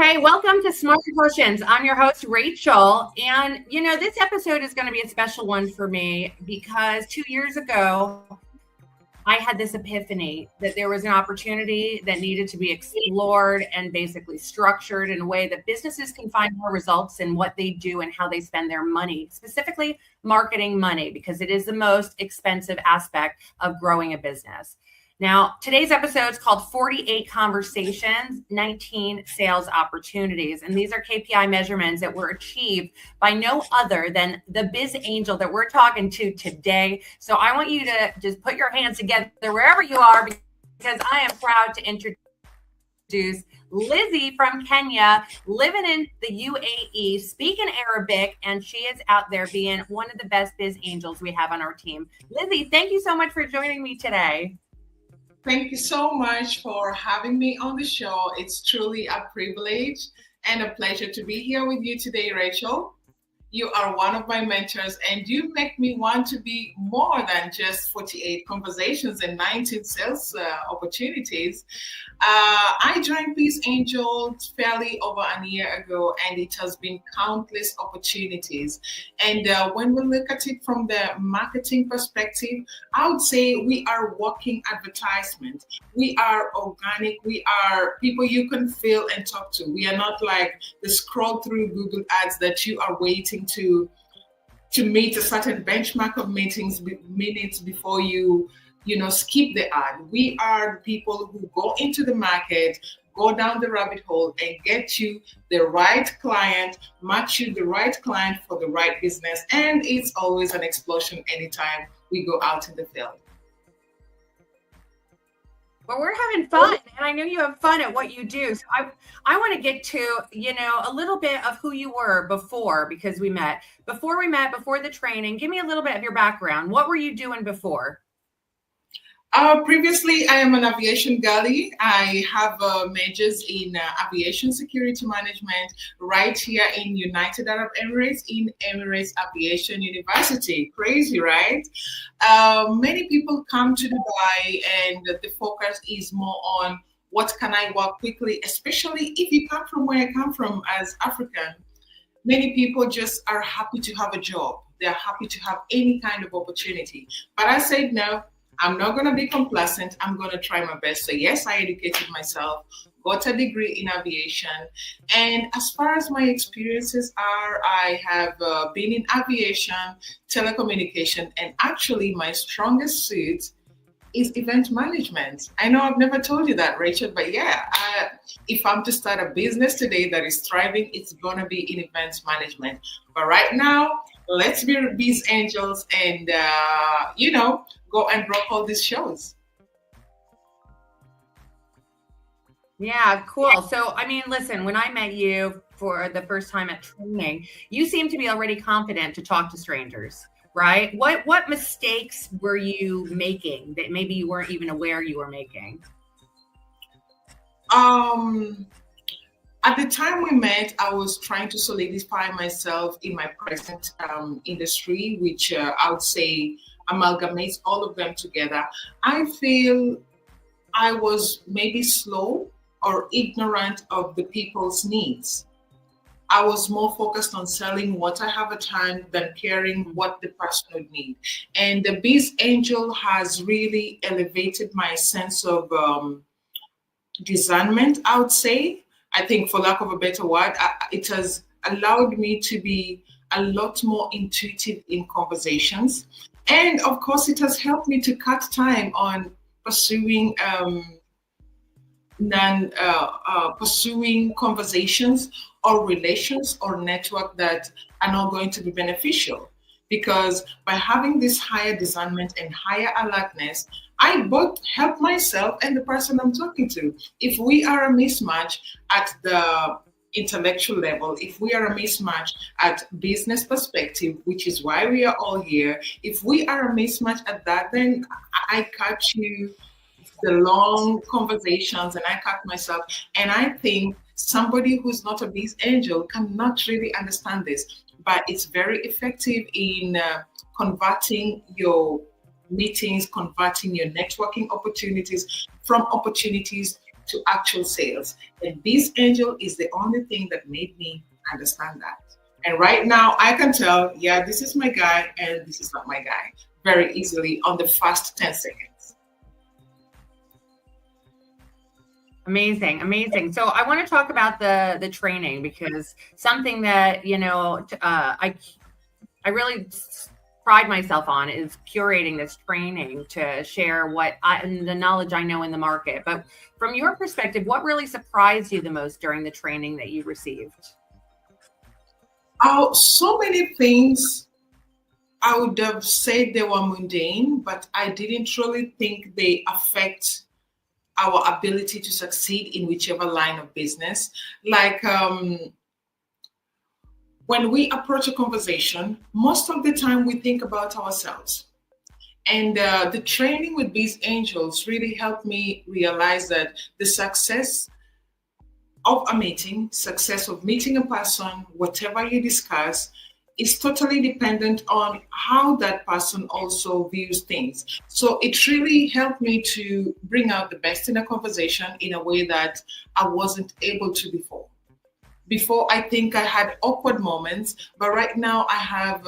Hey, welcome to Smart Potions. I'm your host, Rachel. And, this episode is going to be a special one for me because 2 years ago, I had this epiphany that there was an opportunity that needed to be explored and basically structured in a way that businesses can find more results in what they do and how they spend their money, specifically marketing money, because it is the most expensive aspect of growing a business. Now, today's episode is called 48 Conversations, 19 Sales Opportunities. And these are KPI measurements that were achieved by no other than the BizzAngel that we're talking to today. So I want you to just put your hands together wherever you are, because I am proud to introduce Lizzy from Kenya, living in the UAE, speaking Arabic, and she is out there being one of the best BizzAngels we have on our team. Lizzy, thank you so much for joining me today. Thank you so much for having me on the show. It's truly a privilege and a pleasure to be here with you today, Rachel. You are one of my mentors, and you make me want to be more than just 48 conversations and 19 sales opportunities. I joined BizzAngel fairly over a year ago, and it has been countless opportunities. And when we look at it from the marketing perspective, I would say we are walking advertisement. We are organic. We are people you can feel and talk to. We are not like the scroll through Google ads that you are waiting to meet a certain benchmark of minutes before you skip the ad. We are people who go into the market, go down the rabbit hole, and get you the right client, match you the right client for the right business. And it's always an explosion anytime we go out in the field. Well, we're having fun, and I know you have fun at what you do. So I want to get to, a little bit of who you were before, because we met. Before the training, give me a little bit of your background. What were you doing before? Previously, I am an aviation girly. I have majors in aviation security management right here in United Arab Emirates in Emirates Aviation University. Crazy, right? Many people come to Dubai and the focus is more on what can I work quickly, especially if you come from where I come from as African. Many people just are happy to have a job. They're happy to have any kind of opportunity. But I said, no, I'm not going to be complacent. I'm going to try my best. So yes, I educated myself, got a degree in aviation. And as far as my experiences are, I have been in aviation, telecommunication, and actually my strongest suit is event management. I know I've never told you that, Rachel, but yeah, if I'm to start a business today that is thriving, it's going to be in events management. But right now, let's be BizzAngels and, go and rock all these shows. Yeah, cool. So, listen, when I met you for the first time at training, you seem to be already confident to talk to strangers, right? What mistakes were you making that maybe you weren't even aware you were making? At the time we met, I was trying to solidify myself in my present industry, which I would say amalgamates all of them together. I feel I was maybe slow or ignorant of the people's needs. I was more focused on selling what I have at hand than caring what the person would need. And the BizzAngel has really elevated my sense of discernment, I would say. I think, for lack of a better word, it has allowed me to be a lot more intuitive in conversations. And of course, it has helped me to cut time on pursuing pursuing conversations or relations or network that are not going to be beneficial. Because by having this higher discernment and higher alertness, I both help myself and the person I'm talking to. If we are a mismatch at the intellectual level, if we are a mismatch at business perspective, which is why we are all here, if we are a mismatch at that, then I catch you the long conversations and I cut myself. And I think somebody who's not a BizzAngel cannot really understand this, but it's very effective in converting your meetings, converting your networking opportunities from opportunities to actual sales. And BizzAngel is the only thing that made me understand that. And right now I can tell, yeah, this is my guy and this is not my guy very easily on the first 10 seconds. Amazing, amazing. So I want to talk about the training, because something that, you know, I really pride myself on is curating this training to share and the knowledge I know in the market. But from your perspective, what really surprised you the most during the training that you received? Oh, so many things. I would have said they were mundane, but I didn't really think they affect our ability to succeed in whichever line of business. Like when we approach a conversation, most of the time we think about ourselves. And the training with these angels really helped me realize that the success of a meeting, success of meeting a person, whatever you discuss, is totally dependent on how that person also views things. So it really helped me to bring out the best in a conversation in a way that I wasn't able to before. Before, I think I had awkward moments, but right now I have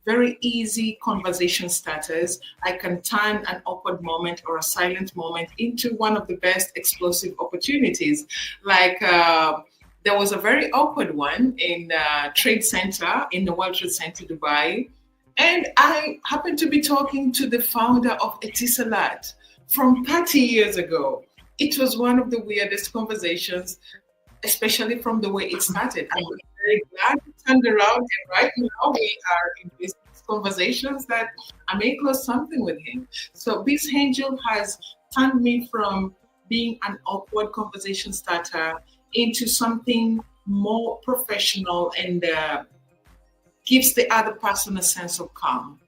very easy conversation starters. I can turn an awkward moment or a silent moment into one of the best explosive opportunities. Like there was a very awkward one in Trade Center, in the World Trade Center, Dubai. And I happened to be talking to the founder of Etisalat from 30 years ago. It was one of the weirdest conversations, especially from the way it started. I'm very glad it turned around, and right now we are in business conversations that I may close something with him. So BizzAngel has turned me from being an awkward conversation starter into something more professional and gives the other person a sense of calm.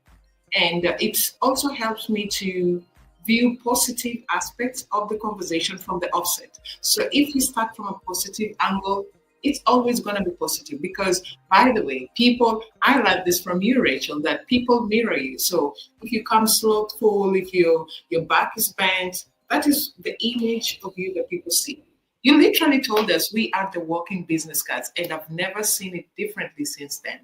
And it also helps me to view positive aspects of the conversation from the offset. So if you start from a positive angle, it's always going to be positive because, by the way, people, I like this from you, Rachel, that people mirror you. So if you come slothful, if your back is bent, that is the image of you that people see. You literally told us we are the walking business cards, and I've never seen it differently since then.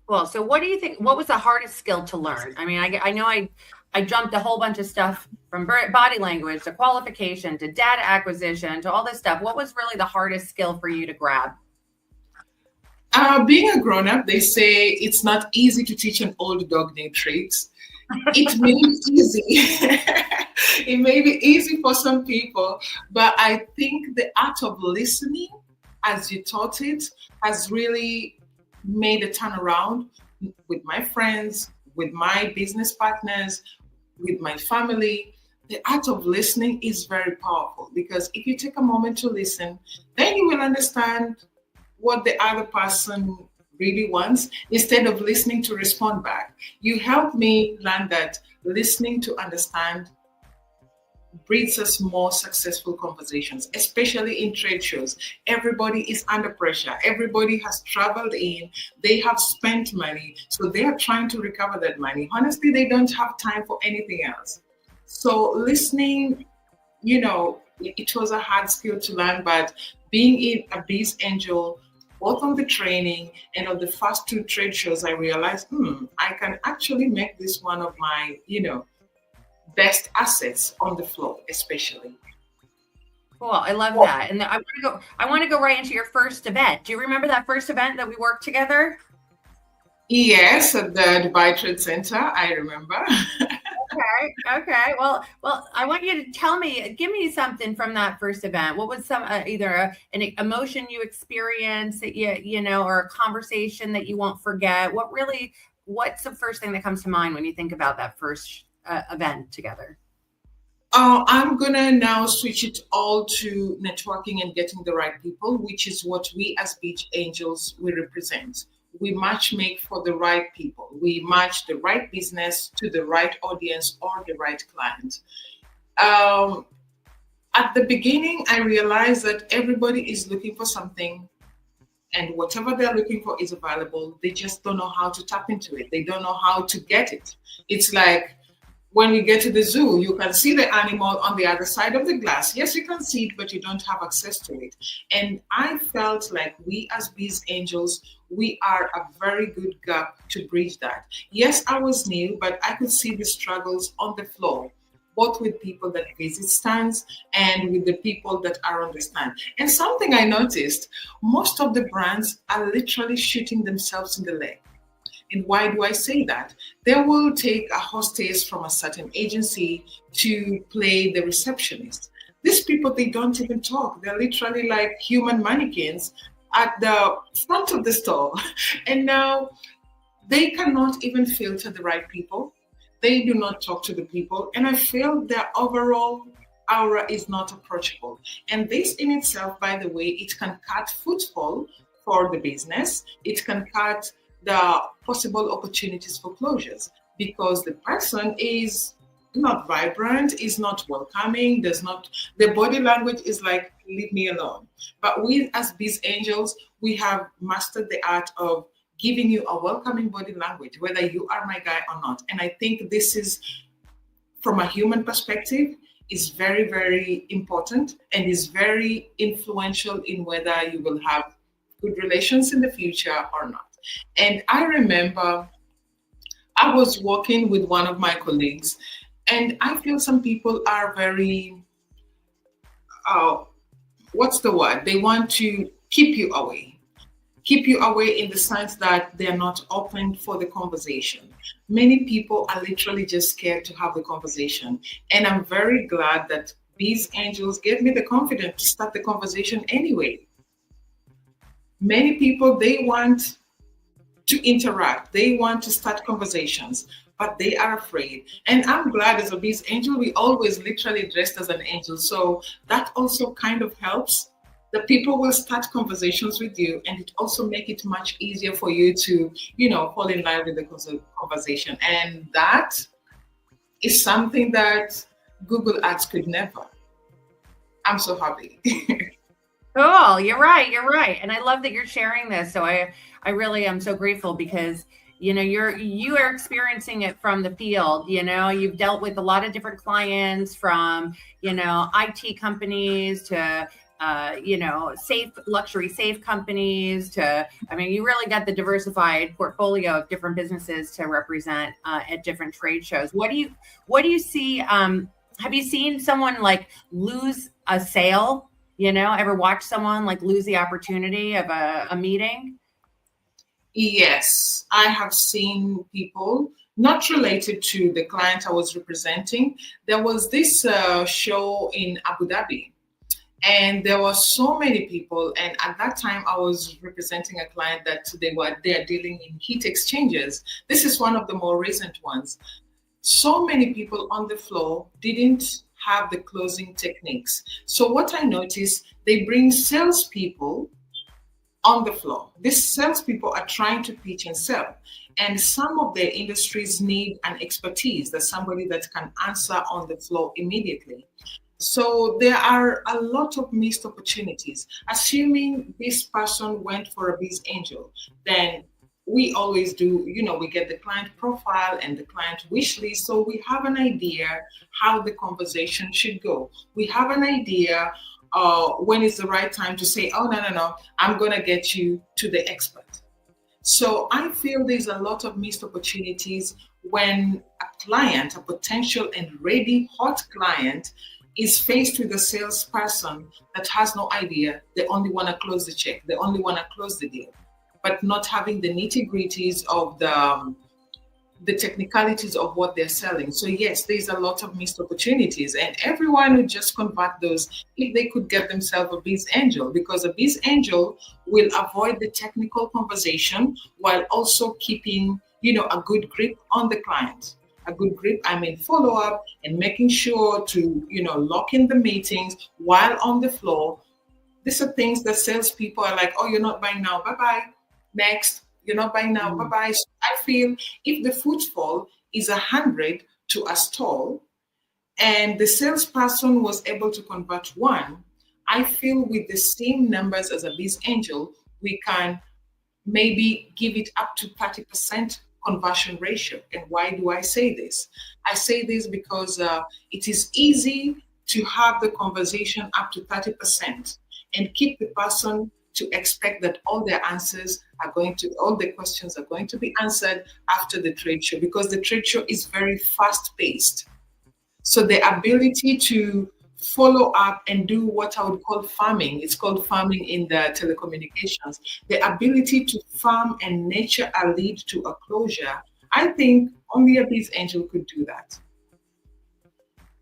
Well, so what do you think? What was the hardest skill to learn? I mean, I know I jumped a whole bunch of stuff from body language to qualification to data acquisition to all this stuff. What was really the hardest skill for you to grab? Being a grown-up, they say it's not easy to teach an old dog named tricks. It may be easy. It may be easy for some people, but I think the art of listening, as you taught it, has really made a turnaround with my friends, with my business partners, with my family. The art of listening is very powerful because if you take a moment to listen, then you will understand what the other person really wants instead of listening to respond back. You helped me learn that listening to understand breeds us more successful conversations, especially in trade shows. Everybody is under pressure. Everybody has traveled in. They have spent money. So they are trying to recover that money. Honestly, they don't have time for anything else. So listening, it was a hard skill to learn, but being in a BizzAngel, both on the training and on the first two trade shows, I realized, I can actually make this one of my, best assets on the floor, especially. Cool. I love that. And I want to go right into your first event. Do you remember that first event that we worked together? Yes, at the Dubai Trade Center. I remember. Okay. Well, I want you to give me something from that first event. What was either an emotion you experienced that or a conversation that you won't forget? What's the first thing that comes to mind when you think about that first event together? I'm gonna now switch it all to networking and getting the right people, which is what we as BizzAngels we represent. We match make for the right people. We match the right business to the right audience or the right client. At the beginning, I realized that everybody is looking for something, and whatever they're looking for is available. They just don't know how to tap into it. They don't know how to get it. It's like When we get to the zoo, you can see the animal on the other side of the glass. Yes, you can see it, but you don't have access to it. And I felt like we as BizzAngels, we are a very good gap to bridge that. Yes, I was new, but I could see the struggles on the floor, both with people that visit stands and with the people that are on the stand. And something I noticed, most of the brands are literally shooting themselves in the leg. And why do I say that? They will take a hostess from a certain agency to play the receptionist. These people, they don't even talk. They're literally like human mannequins at the front of the store. And now they cannot even filter the right people. They do not talk to the people. And I feel their overall aura is not approachable. And this in itself, by the way, it can cut footfall for the business. It can cut the possible opportunities for closures because the person is not vibrant, is not welcoming, does not, the body language is like, leave me alone. But we as BizzAngels, we have mastered the art of giving you a welcoming body language, whether you are my guy or not. And I think this is, from a human perspective, is very, very important and is very influential in whether you will have good relations in the future or not. And I remember I was working with one of my colleagues, and I feel some people are very, what's the word? They want to keep you away. Keep you away in the sense that they're not open for the conversation. Many people are literally just scared to have the conversation. And I'm very glad that BizzAngels gave me the confidence to start the conversation anyway. Many people, they want to interact, they want to start conversations, but they are afraid. And I'm glad as a BizzAngel, we always literally dressed as an angel. So that also kind of helps. The people will start conversations with you, and it also make it much easier for you to, fall in line with the conversation. And that is something that Google Ads could never. I'm so happy. Cool. You're right. You're right. And I love that you're sharing this. So I really am so grateful because, you are experiencing it from the field. You've dealt with a lot of different clients from, IT companies to, safe companies to, you really got the diversified portfolio of different businesses to represent at different trade shows. What do you see? Have you seen someone like lose a sale? Ever watch someone like lose the opportunity of a meeting? Yes, I have seen people not related to the client I was representing. There was this show in Abu Dhabi, and there were so many people. And at that time, I was representing a client that they are dealing in heat exchangers. This is one of the more recent ones. So many people on the floor didn't have the closing techniques. So what I noticed, they bring salespeople on the floor. These salespeople are trying to pitch and sell. And some of their industries need an expertise, that's somebody that can answer on the floor immediately. So there are a lot of missed opportunities. Assuming this person went for a BizzAngel, then we always do, we get the client profile and the client wish list. So we have an idea how the conversation should go. We have an idea when is the right time to say, oh, no, I'm going to get you to the expert. So I feel there's a lot of missed opportunities when a client, a potential and ready hot client, is faced with a salesperson that has no idea. They only want to close the check. They only want to close the deal, but not having the nitty-gritties of the technicalities of what they're selling. So yes, there's a lot of missed opportunities, and everyone would just convert those if they could get themselves a BizzAngel, because a BizzAngel will avoid the technical conversation while also keeping, a good grip on the client. A good grip, follow up and making sure to, lock in the meetings while on the floor. These are things that salespeople are like, oh, you're not buying now, bye-bye. Next, you're not buying now, bye-bye. So I feel if the footfall is 100 to a stall and the salesperson was able to convert one, I feel with the same numbers as a BizzAngel, we can maybe give it up to 30% conversion ratio. And why do I say this? I say this because it is easy to have the conversation up to 30% and keep the person to expect that all the questions are going to be answered after the trade show, because the trade show is very fast paced. So the ability to follow up and do what I would call farming, it's called farming in the telecommunications, the ability to farm and nurture a lead to a closure, I think only a BizzAngel could do that.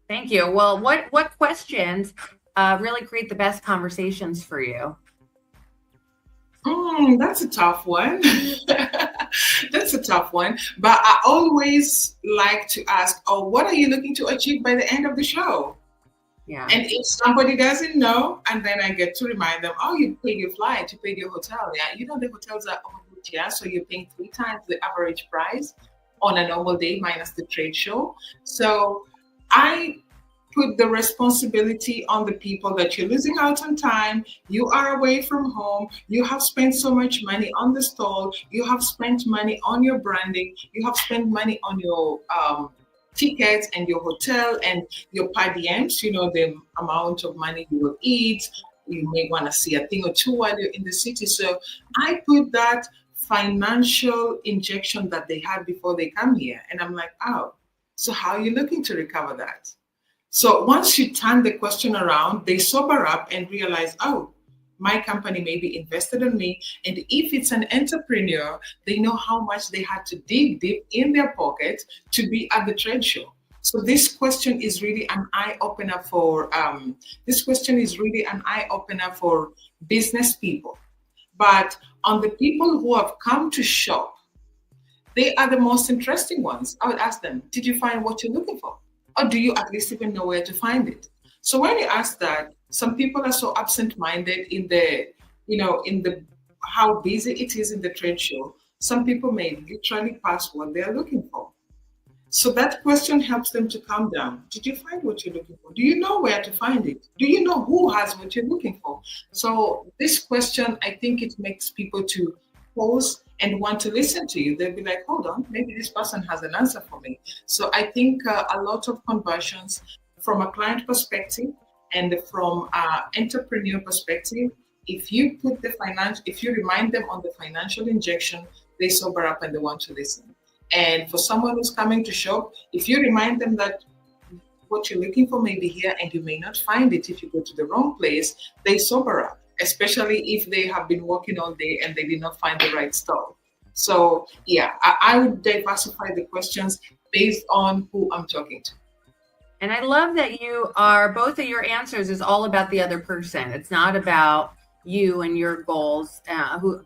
Thank you. Well, what questions really create the best conversations for you? That's a tough one. That's a tough one. But I always like to ask, what are you looking to achieve by the end of the show? Yeah. And if somebody doesn't know, and then I get to remind them, you paid your flight, you paid your hotel. Yeah, the hotels are overbooked, yeah. So you're paying 3 times the average price on a normal day minus the trade show. So I put the responsibility on the people that you're losing out on time, you are away from home, you have spent so much money on the stall, you have spent money on your branding, you have spent money on your tickets and your hotel and your per diems, the amount of money you will eat. You may want to see a thing or two while you're in the city. So I put that financial injection that they had before they come here. And I'm like, so how are you looking to recover that? So once you turn the question around, they sober up and realize, my company may be invested in me. And if it's an entrepreneur, they know how much they had to dig deep in their pocket to be at the trade show. So this question is really an eye-opener for business people. But on the people who have come to shop, they are the most interesting ones. I would ask them, did you find what you're looking for? Or do you at least even know where to find it? So when you ask that, some people are so absent-minded in the how busy it is in the trade show. Some people may literally pass what they're looking for. So that question helps them to calm down. Did you find what you're looking for? Do you know where to find it? Do you know who has what you're looking for? So this question, I think it makes people to pause and want to listen to you. They'll be like, hold on, maybe this person has an answer for me. So I think a lot of conversions from a client perspective and from an entrepreneur perspective, if you remind them on the financial injection, they sober up and they want to listen. And for someone who's coming to shop, if you remind them that what you're looking for may be here and you may not find it if you go to the wrong place, they sober up, especially if they have been working all day and they did not find the right stall. So yeah, I would diversify the questions based on who I'm talking to. And I love that both of your answers is all about the other person. It's not about you and your goals,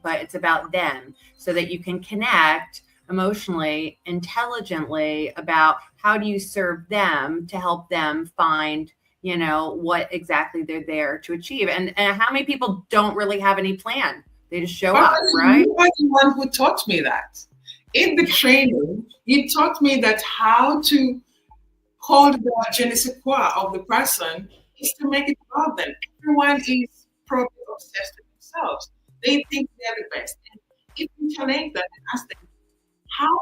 but it's about them, so that you can connect emotionally, intelligently about how do you serve them to help them find, what exactly they're there to achieve. And how many people don't really have any plan? They just show up, right? You are the one who taught me that. In the training, you taught me that how to hold the je ne sais quoi of the person is to make it about them. Everyone is probably obsessed with themselves. They think they're the best. And if you challenge them and ask them, how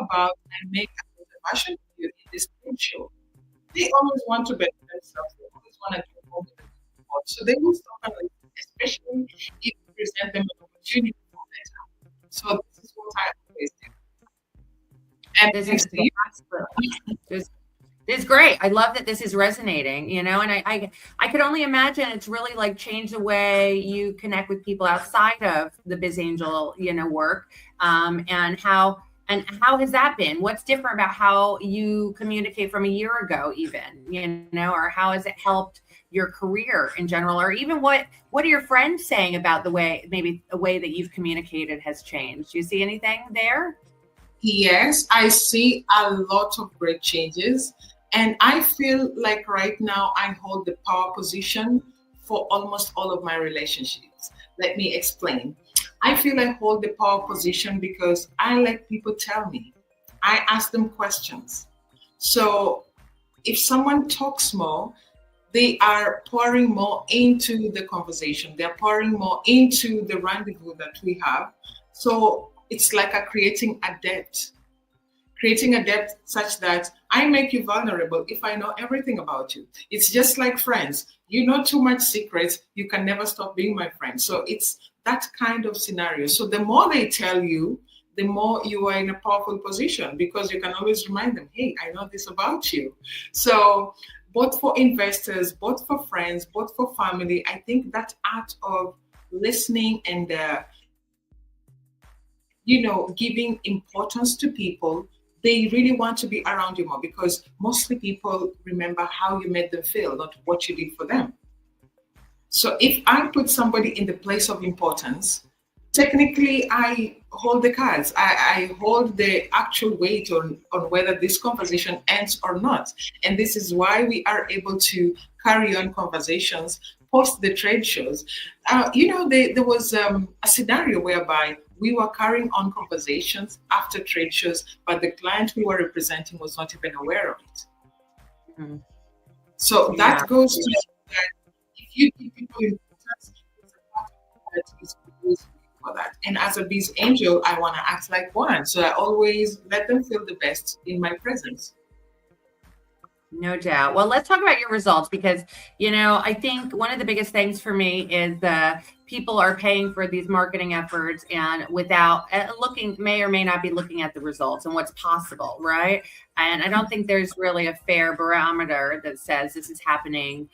about I make a contribution to you in this game show? They always want to better themselves. They always want to do more than support. So they will stop and listen, especially if you present them an opportunity for better. So this is what I always do. And this is great. I love that this is resonating, and I could only imagine it's really like changed the way you connect with people outside of the BizzAngel, work. And how has that been? What's different about how you communicate from a year ago, even, or how has it helped your career in general, or even what are your friends saying about the way that you've communicated has changed? Do you see anything there? Yes, I see a lot of great changes. And I feel like right now I hold the power position for almost all of my relationships. Let me explain. I feel I hold the power position because I let people tell me. I ask them questions. So if someone talks more, they are pouring more into the conversation. They're pouring more into the rendezvous that we have. So it's like creating a debt. Creating a debt such that I make you vulnerable if I know everything about you. It's just like friends. You know too much secrets, you can never stop being my friend. So it's that kind of scenario. So the more they tell you, the more you are in a powerful position because you can always remind them, hey, I know this about you. So both for investors, both for friends, both for family, I think that art of listening and giving importance to people, they really want to be around you more because mostly people remember how you made them feel, not what you did for them. So if I put somebody in the place of importance, technically I hold the cards. I hold the actual weight on whether this conversation ends or not. And this is why we are able to carry on conversations post the trade shows. There was a scenario whereby we were carrying on conversations after trade shows, but the client we were representing was not even aware of it. Mm-hmm. So that goes to that if you give people importance, it's a part of that is always for that. And as a BizzAngel, I want to act like one. So I always let them feel the best in my presence. No doubt. Well, let's talk about your results because, I think one of the biggest things for me is people are paying for these marketing efforts and without may or may not be looking at the results and what's possible, right? And I don't think there's really a fair barometer that says this is happening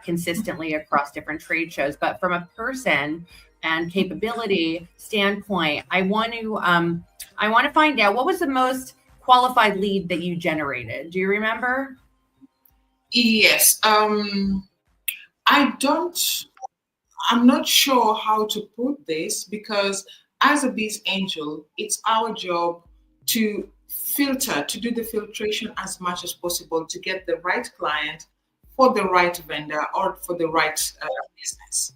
consistently across different trade shows. But from a person and capability standpoint, I want to find out what was the most qualified lead that you generated. Do you remember? Yes. I'm not sure how to put this because as a BizzAngel, it's our job to do the filtration as much as possible to get the right client for the right vendor or for the right business.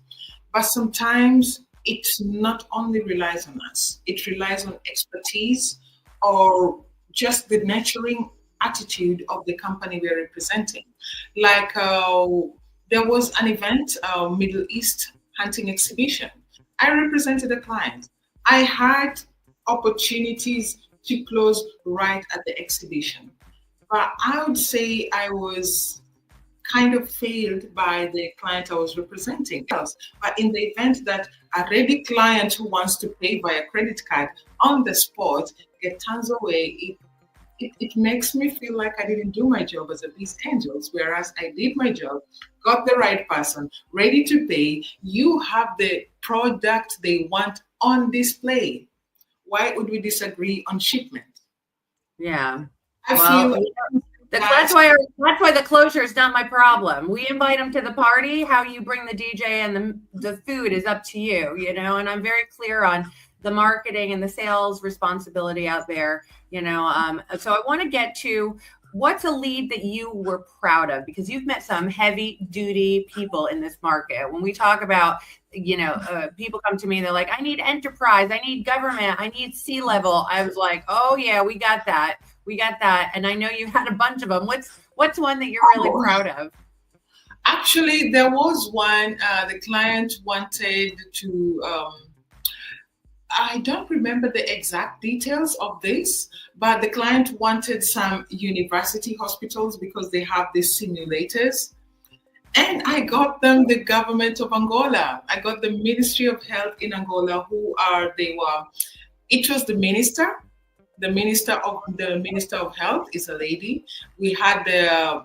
But sometimes it not only relies on us, it relies on expertise or just the nurturing attitude of the company we're representing. Like there was an event, Middle East hunting exhibition. I represented a client. I had opportunities to close right at the exhibition. But I would say I was kind of failed by the client I was representing else. But in the event that a ready client who wants to pay via credit card on the spot get turns away, it makes me feel like I didn't do my job as a BizzAngel, whereas I did my job, got the right person, ready to pay. You have the product they want on display. Why would we disagree on shipment? Yeah. That's why the closure is not my problem. We invite them to the party. How you bring the DJ and the food is up to you, and I'm very clear on the marketing and the sales responsibility out there, So I want to get to what's a lead that you were proud of because you've met some heavy duty people in this market. When we talk about, people come to me, they're like, I need enterprise, I need government, I need C-level. I was like, oh yeah, we got that. And I know you had a bunch of them. What's one that you're really proud of? Actually, there was one, the client wanted to, I don't remember the exact details of this, but the client wanted some university hospitals because they have these simulators. And I got them the government of Angola. I got the Ministry of Health in Angola, it was the minister. The Minister of Health is a lady. We had the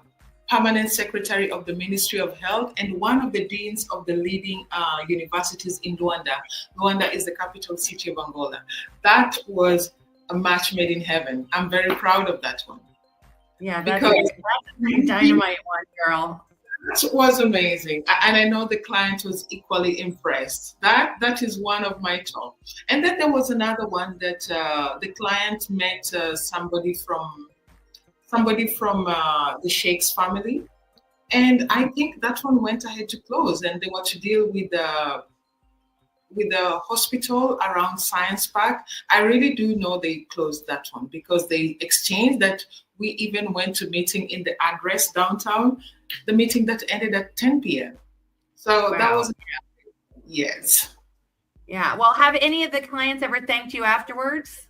permanent secretary of the Ministry of Health and one of the deans of the leading universities in Luanda. Luanda is the capital city of Angola. That was a match made in heaven. I'm very proud of that one. Yeah, that's a dynamite one, girl. That was amazing. And I know the client was equally impressed. That is one of my top. And then there was another one that the client met somebody from the Sheikh's family. And I think that one went ahead to close and they were to deal with the hospital around Science Park. I really do know they closed that one because they exchanged that. We even went to meeting in the address downtown, the meeting that ended at 10 p.m. So That was, yes. Yeah. Well, have any of the clients ever thanked you afterwards?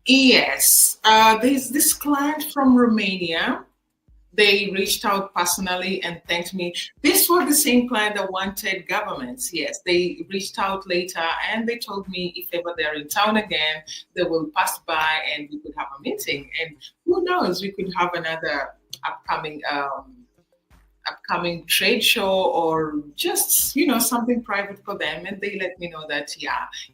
Yes. There's this client from Romania. They reached out personally and thanked me. This was the same client that wanted governments. Yes, they reached out later and they told me if ever they're in town again, they will pass by and we could have a meeting. And who knows, we could have another upcoming trade show or just something private for them. And they let me know that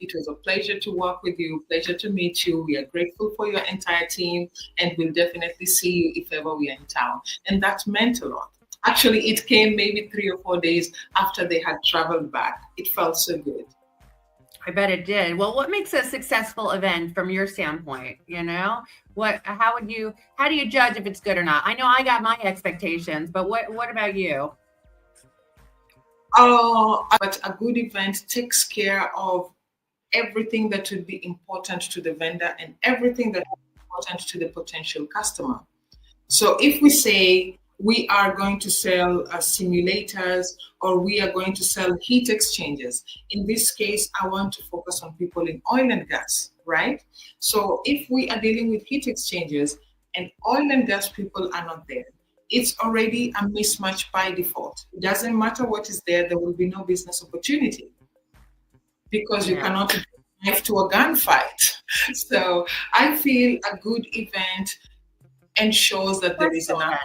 it was a pleasure to work with you, pleasure to meet you, we are grateful for your entire team, and we'll definitely see you if ever we are in town. And that meant a lot. Actually, it came maybe 3 or 4 days after they had traveled back. It felt so good. I bet it did. Well, what makes a successful event from your standpoint? How do you judge if it's good or not? I know I got my expectations, but what about you? But a good event takes care of everything that would be important to the vendor and everything that is important to the potential customer. So if we say we are going to sell simulators or we are going to sell heat exchangers, in this case, I want to focus on people in oil and gas, right? So if we are dealing with heat exchangers and oil and gas people are not there, it's already a mismatch by default. It doesn't matter what is there, there will be no business opportunity because you cannot knife to a gunfight. So I feel a good event ensures that there is enough.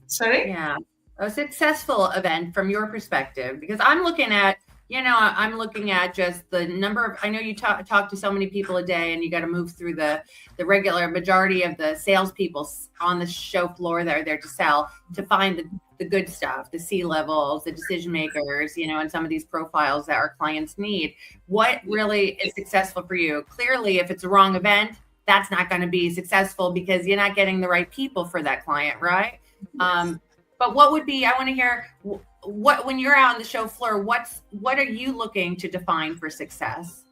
Sorry? Yeah. A successful event from your perspective, because I'm looking at just the number of, I know you talk to so many people a day and you got to move through the regular majority of the salespeople on the show floor that are there to sell, to find the good stuff, the C-levels, the decision makers, and some of these profiles that our clients need. What really is successful for you? Clearly, if it's a wrong event, that's not going to be successful because you're not getting the right people for that client, right? But what would be, I want to hear when you're out on the show floor, what are you looking to define for success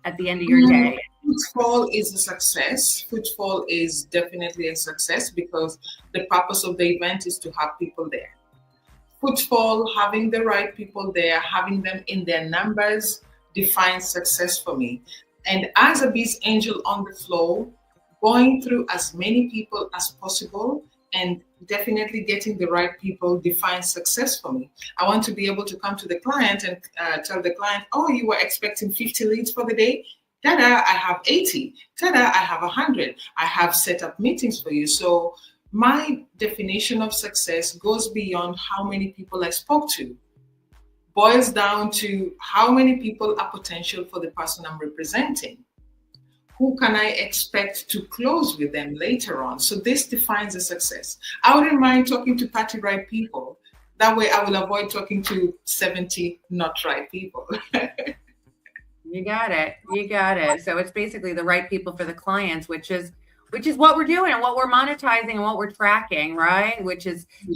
at the end of your day? Footfall is a success. Footfall is definitely a success because the purpose of the event is to have people there. Footfall, having the right people there, having them in their numbers defines success for me. And as a BizzAngel on the floor, going through as many people as possible and definitely getting the right people defines success for me. I want to be able to come to the client and tell the client, oh, you were expecting 50 leads for the day? Ta-da, I have 80. Ta-da, I have 100. I have set up meetings for you. So my definition of success goes beyond how many people I spoke to. Boils down to how many people are potential for the person I'm representing. Who can I expect to close with them later on? So this defines a success. I wouldn't mind talking to 30 right people. That way I will avoid talking to 70 not right people. You got it. So it's basically the right people for the clients, which is what we're doing and what we're monetizing and what we're tracking, right?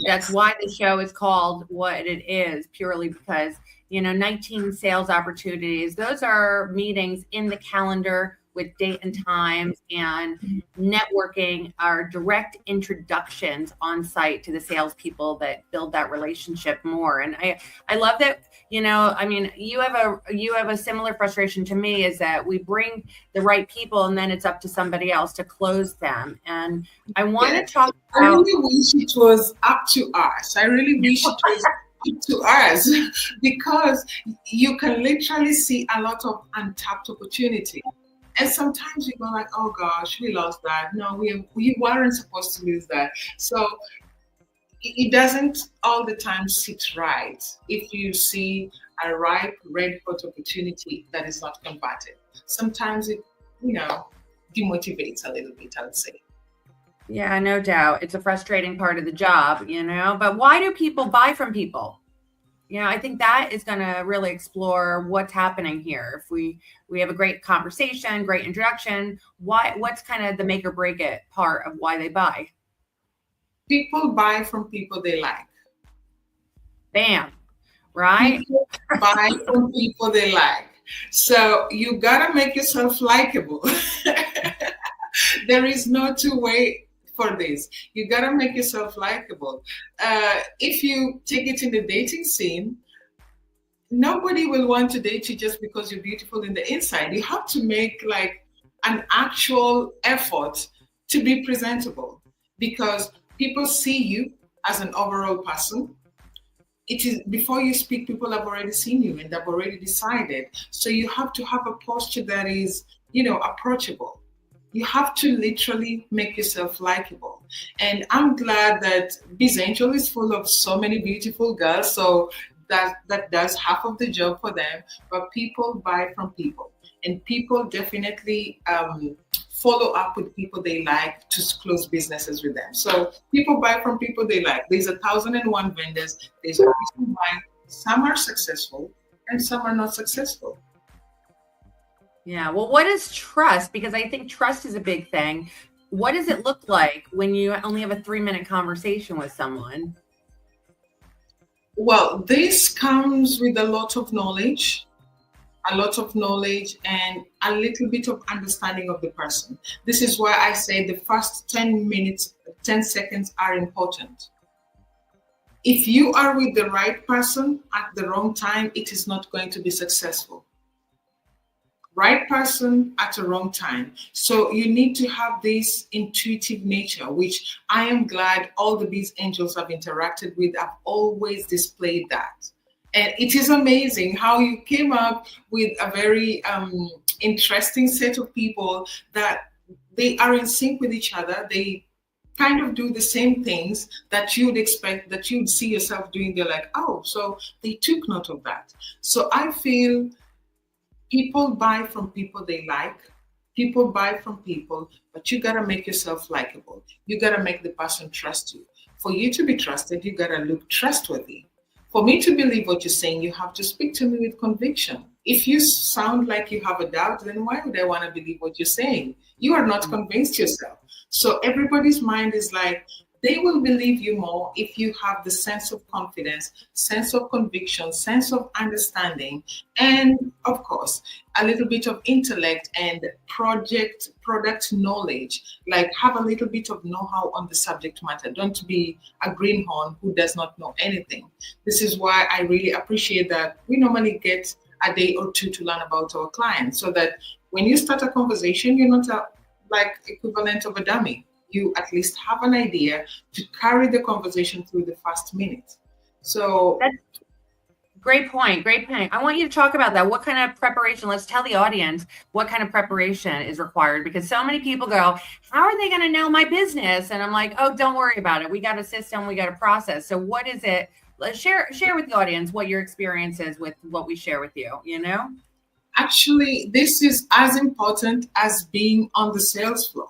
That's why the show is called what it is, purely because, 19 sales opportunities. Those are meetings in the calendar with date and times, and networking are direct introductions on site to the salespeople that build that relationship more. And I love that, you have a similar frustration to me, is that we bring the right people and then it's up to somebody else to close them. And I want to talk about, I really wish it was up to us. I really wish it was up to us, because you can literally see a lot of untapped opportunity. And sometimes you go like, oh gosh, we lost that. No, we weren't supposed to lose that. So it doesn't all the time sit right if you see a ripe, red hot opportunity that is not converted. Sometimes it, demotivates a little bit, I would say. Yeah, no doubt. It's a frustrating part of the job, but why do people buy from people? I think that is going to really explore what's happening here. If we have a great conversation, great introduction, what's kind of the make or break it part of why they buy? People buy from people they like. Bam. Right? People buy from people they like. So you got to make yourself likable. There is no two way for this. You got to make yourself likable. If you take it in the dating scene, nobody will want to date you just because you're beautiful in the inside. You have to make like an actual effort to be presentable, because people see you as an overall person. It is before you speak, people have already seen you and they've already decided. So you have to have a posture that is, approachable. You have to literally make yourself likable. And I'm glad that BizzAngel is full of so many beautiful girls. So that does half of the job for them. But people buy from people, and people definitely follow up with people they like to close businesses with them. So people buy from people they like. There's 1,001 vendors. There's a reason why some are successful and some are not successful. Yeah. Well, what is trust? Because I think trust is a big thing. What does it look like when you only have a 3-minute conversation with someone? Well, this comes with a lot of knowledge and a little bit of understanding of the person. This is why I say the first 10 minutes, 10 seconds are important. If you are with the right person at the wrong time, it is not going to be successful. Right person at the wrong time. So you need to have this intuitive nature, which I am glad all the BizzAngels I've interacted with have always displayed that. And it is amazing how you came up with a very interesting set of people that they are in sync with each other. They kind of do the same things that you'd expect, that you'd see yourself doing. They're like, oh, so they took note of that. So I feel people buy from people they like. People buy from people, but you gotta make yourself likable. You gotta make the person trust you. For you to be trusted, you gotta look trustworthy. For me to believe what you're saying, you have to speak to me with conviction. If you sound like you have a doubt, then why would I want to believe what you're saying? You are not convinced yourself. So everybody's mind is like, they will believe you more if you have the sense of confidence, sense of conviction, sense of understanding, and of course, a little bit of intellect and product knowledge. Like have a little bit of know-how on the subject matter. Don't be a greenhorn who does not know anything. This is why I really appreciate that we normally get a day or two to learn about our clients, so that when you start a conversation, you're not like equivalent of a dummy. You at least have an idea to carry the conversation through the first minute. So that's great point. Great point. I want you to talk about that. What kind of preparation? Let's tell the audience what kind of preparation is required, because so many people go, how are they going to know my business? And I'm like, oh, don't worry about it. We got a system, we got a process. So what is it? Let's share with the audience what your experience is with what we share with you, Actually, this is as important as being on the sales floor.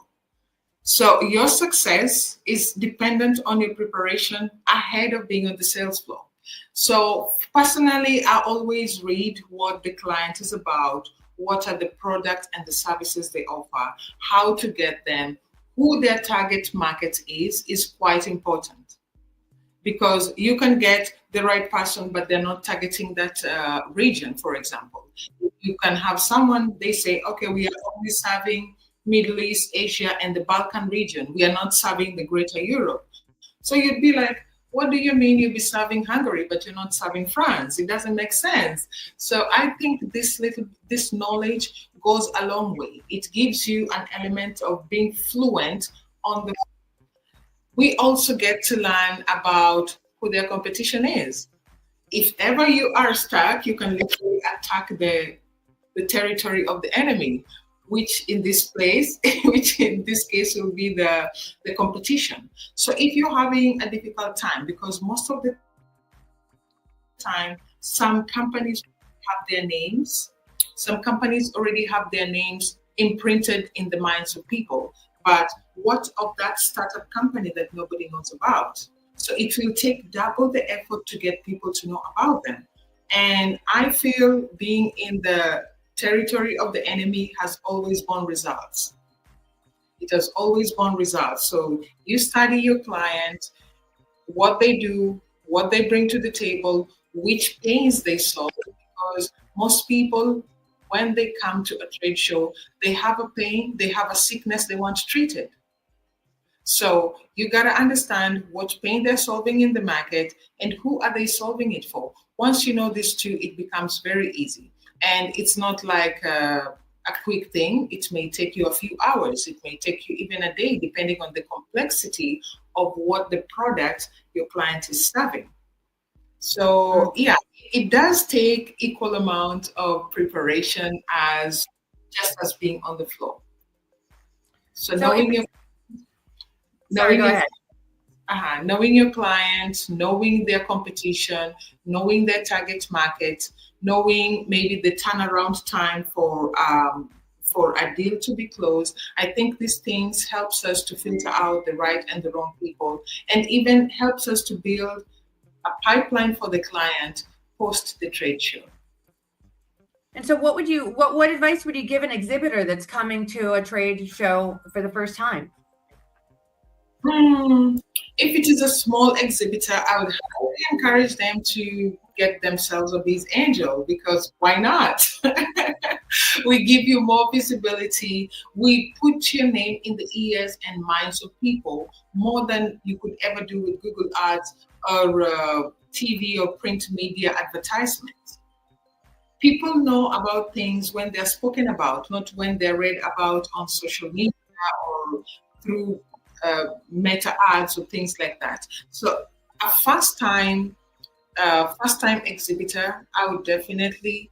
So your success is dependent on your preparation ahead of being on the sales floor. So personally, I always read what the client is about, what are the products and the services they offer, how to get them, who their target market is quite important. Because you can get the right person, but they're not targeting that region, for example. You can have someone, they say, okay, we are only serving Middle East, Asia, and the Balkan region. We are not serving the greater Europe. So you'd be like, what do you mean you'll be serving Hungary, but you're not serving France? It doesn't make sense. So I think this knowledge goes a long way. It gives you an element of being fluent on the. We also get to learn about who their competition is. If ever you are stuck, you can literally attack the territory of the enemy, which in this case will be the competition. So if you're having a difficult time, because most of the time, some companies have their names, some companies already have their names imprinted in the minds of people. But what of that startup company that nobody knows about? So it will take double the effort to get people to know about them. And I feel being in the territory of the enemy has always borne results. It has always borne results. So you study your client, what they do, what they bring to the table, which pains they solve, because most people, when they come to a trade show, they have a pain, they have a sickness they want treated. So you got to understand what pain they're solving in the market and who are they solving it for. Once you know these two, it becomes very easy. And it's not like a quick thing. It may take you a few hours. It may take you even a day, depending on the complexity of what the product your client is serving. So yeah, it does take equal amount of preparation as just as being on the floor. So So if, sorry, knowing go your ahead. knowing your clients, knowing their competition, knowing their target market, knowing maybe the turnaround time for a deal to be closed. I think these things helps us to filter out the right and the wrong people, and even helps us to build a pipeline for the client post the trade show. And so what advice would you give an exhibitor that's coming to a trade show for the first time? If it is a small exhibitor, I would highly encourage them to get themselves a BizzAngel, because why not? We give you more visibility. We put your name in the ears and minds of people more than you could ever do with Google Ads or TV or print media advertisements. People know about things when they're spoken about, not when they're read about on social media or through meta ads or things like that. So a first time exhibitor, I would definitely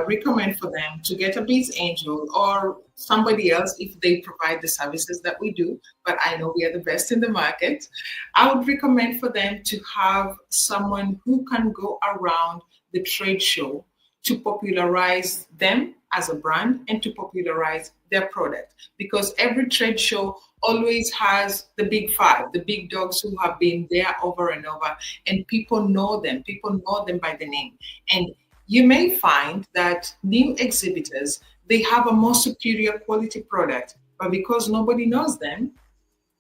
recommend for them to get a BizzAngel or somebody else if they provide the services that we do. But I know we are the best in the market. I would recommend for them to have someone who can go around the trade show to popularize them as a brand and to popularize their product, because every trade show always has the big five, the big dogs who have been there over and over, and people know them. People know them by the name. And you may find that new exhibitors, they have a more superior quality product, but because nobody knows them,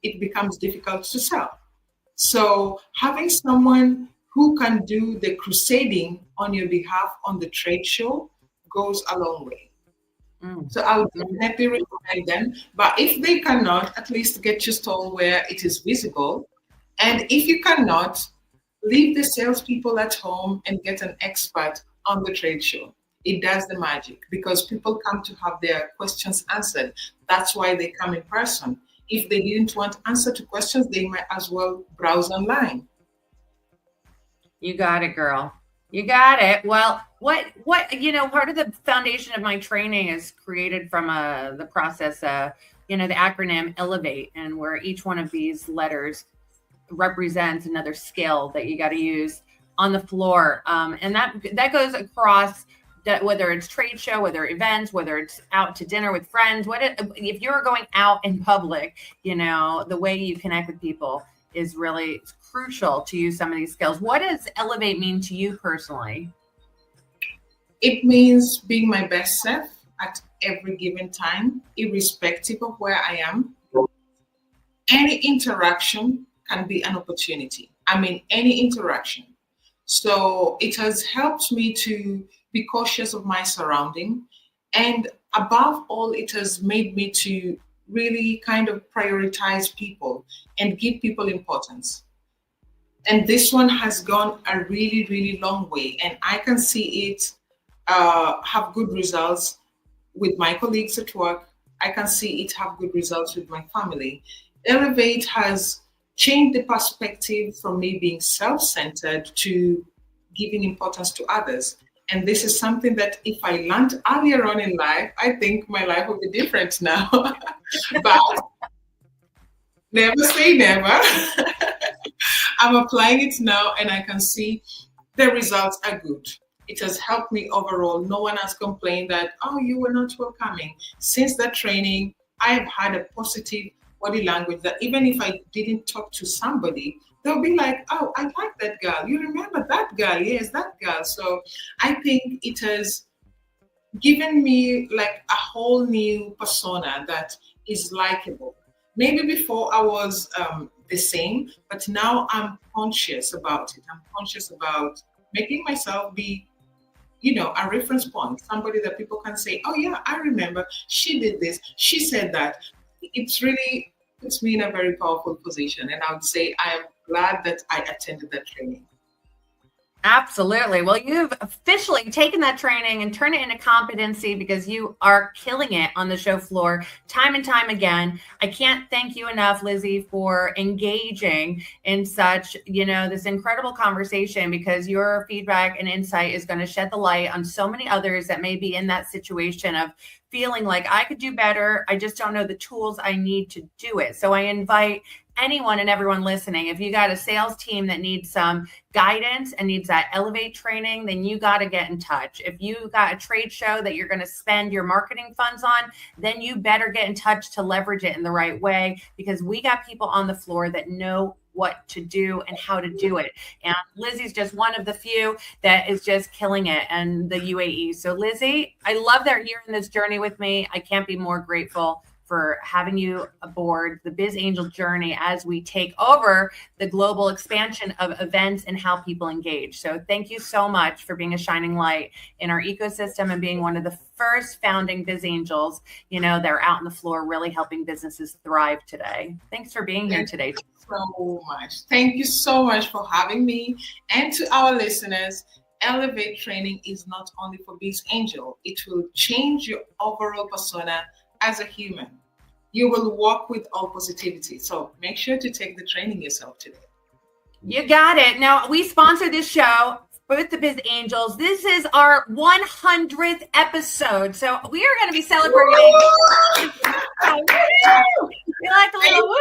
it becomes difficult to sell. So having someone who can do the crusading on your behalf on the trade show goes a long way. So I would definitely recommend them. But if they cannot, at least get your stall where it is visible. And if you cannot, leave the salespeople at home and get an expert on the trade show. It does the magic, because people come to have their questions answered. That's why they come in person. If they didn't want answer to questions, they might as well browse online. You got it, girl. You got it. Well, part of the foundation of my training is created from the process, the acronym Elevate, and where each one of these letters represents another skill that you got to use on the floor. And that goes across that, whether it's trade show, whether events, whether it's out to dinner with friends, if you're going out in public, the way you connect with people is really crucial to use some of these skills. What does Elevate mean to you personally? It means being my best self at every given time, irrespective of where I am. Any interaction can be an opportunity. I mean, any interaction. So it has helped me to be cautious of my surrounding. And above all, it has made me to really kind of prioritize people and give people importance. And this one has gone a really, really long way. And I can see it have good results with my colleagues at work. I can see it have good results with my family. Elevate has changed the perspective from me being self-centered to giving importance to others. And this is something that if I learned earlier on in life, I think my life would be different now. But never say never. I'm applying it now and I can see the results are good. It has helped me overall. No one has complained that, oh, you were not welcoming. Since that training, I have had a positive body language that even if I didn't talk to somebody, they'll be like, oh, I like that girl. You remember that girl? Yes, that girl. So I think it has given me like a whole new persona that is likable. Maybe before I was the same, but now I'm conscious about it. I'm conscious about making myself be, a reference point, somebody that people can say, oh yeah, I remember she did this, she said that. It's really puts me in a very powerful position. And I would say I am glad that I attended that training. Absolutely. Well, you've officially taken that training and turned it into competency because you are killing it on the show floor time and time again. I can't thank you enough, Lizzy, for engaging in such, this incredible conversation, because your feedback and insight is going to shed the light on so many others that may be in that situation of feeling like I could do better. I just don't know the tools I need to do it. So I invite anyone and everyone listening, if you got a sales team that needs some guidance and needs that elevate training, then you got to get in touch. If you got a trade show that you're going to spend your marketing funds on, then you better get in touch to leverage it in the right way, because we got people on the floor that know what to do and how to do it. And Lizzy's just one of the few that is just killing it in the UAE. So Lizzy, I love that you're in this journey with me. I can't be more grateful for having you aboard the BizzAngel journey as we take over the global expansion of events and how people engage. So thank you so much for being a shining light in our ecosystem and being one of the first founding BizzAngels, that are out on the floor really helping businesses thrive today. Thanks for being here today. So much. Thank you so much for having me. And to our listeners, Elevate training is not only for BizzAngel. It will change your overall persona as a human. You will walk with all positivity. So make sure to take the training yourself today. You got it. Now, we sponsor this show with the BizzAngels. This is our 100th episode. So we are going to be celebrating. You like a little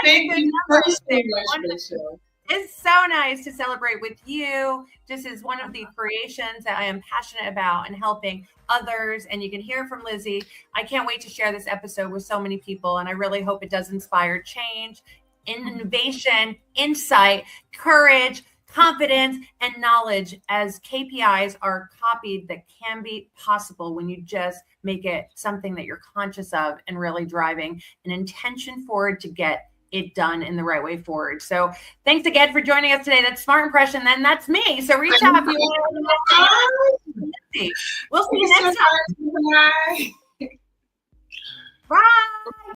Thank you so much. Thank you so much, Rachel. It's so nice to celebrate with you. This is one of the creations that I am passionate about and helping others. And you can hear from Lizzy. I can't wait to share this episode with so many people. And I really hope it does inspire change, innovation, insight, courage, confidence, and knowledge as KPIs are copied that can be possible when you just make it something that you're conscious of and really driving an intention forward to get it done in the right way forward. So thanks again for joining us today. That's Smart Impression. Then that's me. So reach out if you want to. We'll see you next time. Bye.